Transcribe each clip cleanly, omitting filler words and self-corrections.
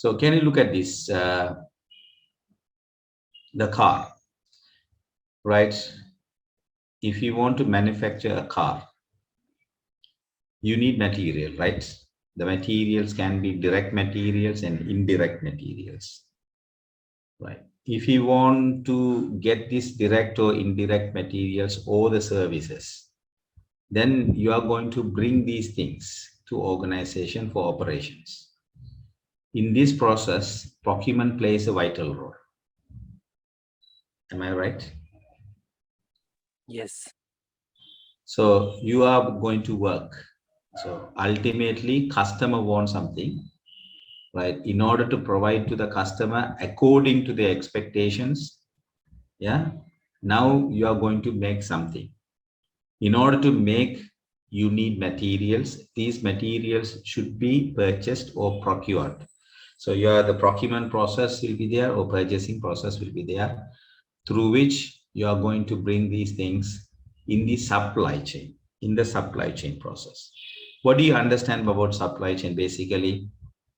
So can you look at this, the car, right? If you want to manufacture a car, you need material, right? The materials can be direct materials and indirect materials, right? If you want to get these direct or indirect materials or the services, then you are going to bring these things to organization for operations. In this process, procurement plays a vital role. Am I right? Yes. So you are going to work. So ultimately, customer wants something, right? In order to provide to the customer according to their expectations, yeah. Now you are going to make something. In order to make, you need materials. These materials should be purchased or procured. So the procurement process will be there, or purchasing process will be there, through which you are going to bring these things in the supply chain, in the supply chain process. What do you understand about supply chain? Basically,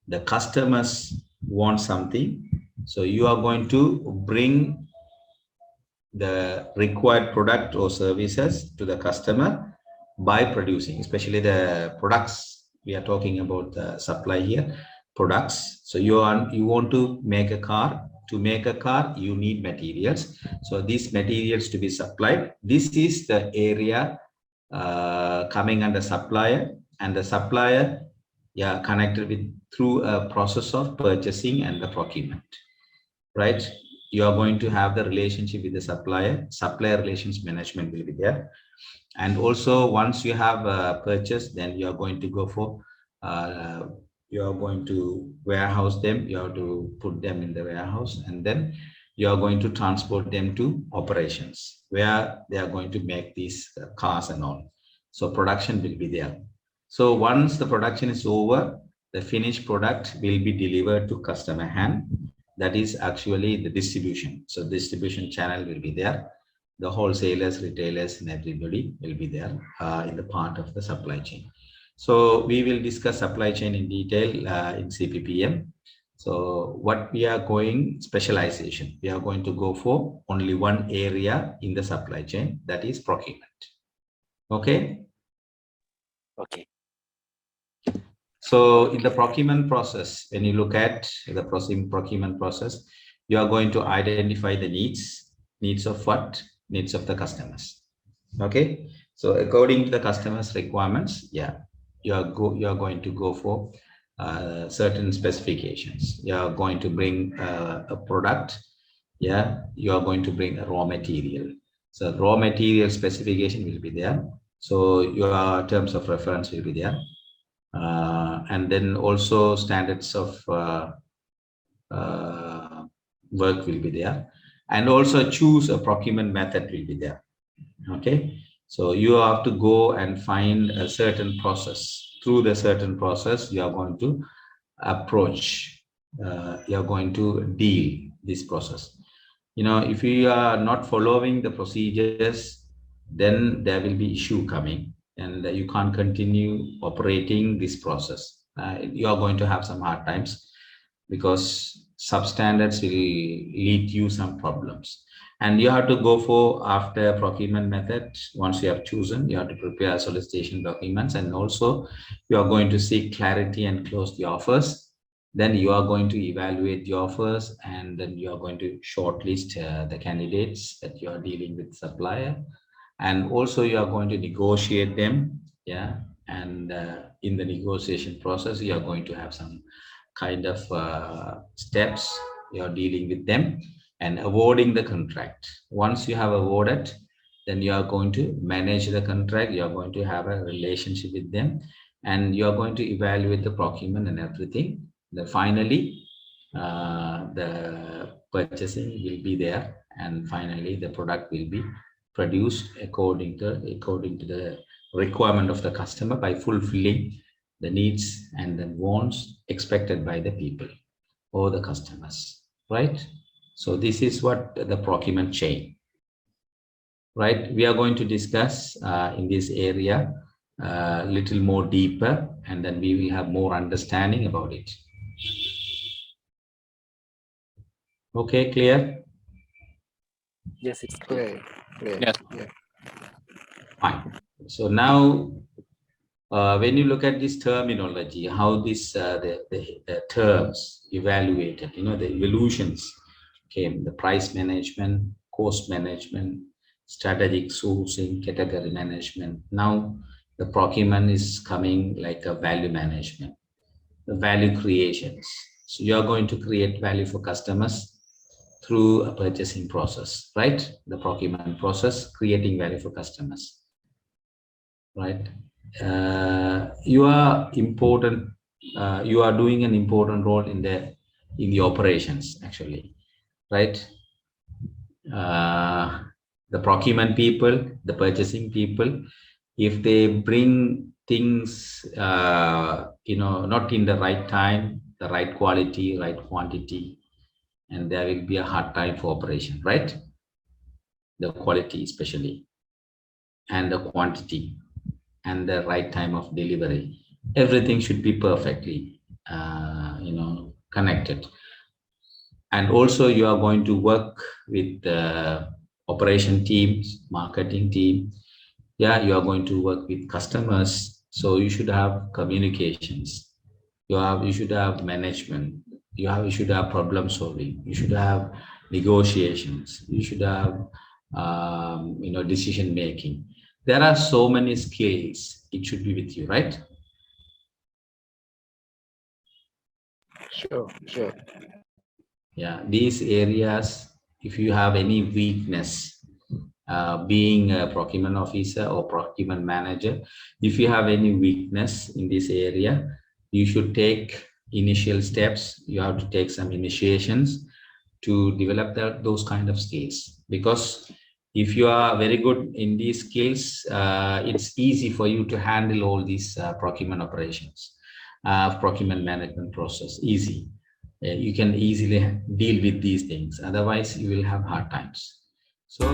the customers want something, so you are going to bring the required product or services to the customer by producing, especially the products. We are talking about the supply here, products. So you want to make a car. To make a car, you need materials. So these materials to be supplied. This is the area coming under supplier, and the supplier, yeah, connected with through a process of purchasing and the procurement, right? You are going to have the relationship with the supplier relations management will be there. And also once you have purchased, then you are going to go for you are going to warehouse them. You have to put them in the warehouse, and then you are going to transport them to operations where they are going to make these cars and all. So production will be there. So once the production is over, the finished product will be delivered to customer hand. That is actually the distribution. So distribution channel will be there. The wholesalers, retailers, and everybody will be there in the part of the supply chain. So we will discuss supply chain in detail in CPPM. So what we are going, specialization, we are going to go for only one area in the supply chain, that is procurement. Okay. Okay. So in the procurement process, when you look at the procurement process, you are going to identify the needs of what? Needs of the customers. Okay. So according to the customer's requirements, yeah, you are going to go for certain specifications. You are going to bring a product. Yeah, you are going to bring a raw material. So raw material specification will be there. So your terms of reference will be there. And then also standards of work will be there, and also choose a procurement method will be there. Okay, so you have to go and find a certain process. Through the certain process, you are going to approach, you are going to deal this process. If you are not following the procedures, then there will be issue coming, and you can't continue operating this process. You are going to have some hard times, because substandards will lead you some problems. And you have to go for, after procurement method, once you have chosen, you have to prepare solicitation documents, and also you are going to seek clarity and close the offers. Then you are going to evaluate the offers, and then you are going to shortlist the candidates that you are dealing with supplier, and also you are going to negotiate them. Yeah, and in the negotiation process, you are going to have some kind of steps. You are dealing with them and awarding the contract. Once you have awarded, then you are going to manage the contract. You are going to have a relationship with them, and you are going to evaluate the procurement and everything. Then finally, the purchasing will be there, and finally the product will be produced according to the requirement of the customer, by fulfilling the needs and the wants expected by the people or the customers, right? So this is what the procurement chain, right? We are going to discuss in this area little more deeper, and then we will have more understanding about it. Okay, clear? Yes, it's Clear. Clear. Yes. Yeah. Fine. So now, when you look at this terminology, how this the terms evaluated, the evolutions came: the price management, cost management, strategic sourcing, category management. Now, the procurement is coming like a value management, the value creations. So you are going to create value for customers through a purchasing process, right? The procurement process, creating value for customers, right? You are important. You are doing an important role in the operations, actually, right? Uh, the procurement people, the purchasing people, if they bring things, not in the right time, the right quality, right quantity, and there will be a hard time for operation, right? The quality especially, and the quantity, and the right time of delivery. Everything should be perfectly, connected. And also you are going to work with the operation teams, marketing team. Yeah, you are going to work with customers. So you should have communications. You should have management. You should have problem solving. You should have negotiations. You should have decision making. There are so many skills. It should be with you, right? Sure. Sure. Yeah, these areas, if you have any weakness, being a procurement officer or procurement manager, if you have any weakness in this area, you should take initial steps. You have to take some initiations to develop those kind of skills, because if you are very good in these skills, it's easy for you to handle all these procurement operations, procurement management process, easy. You can easily deal with these things. Otherwise, you will have hard times. So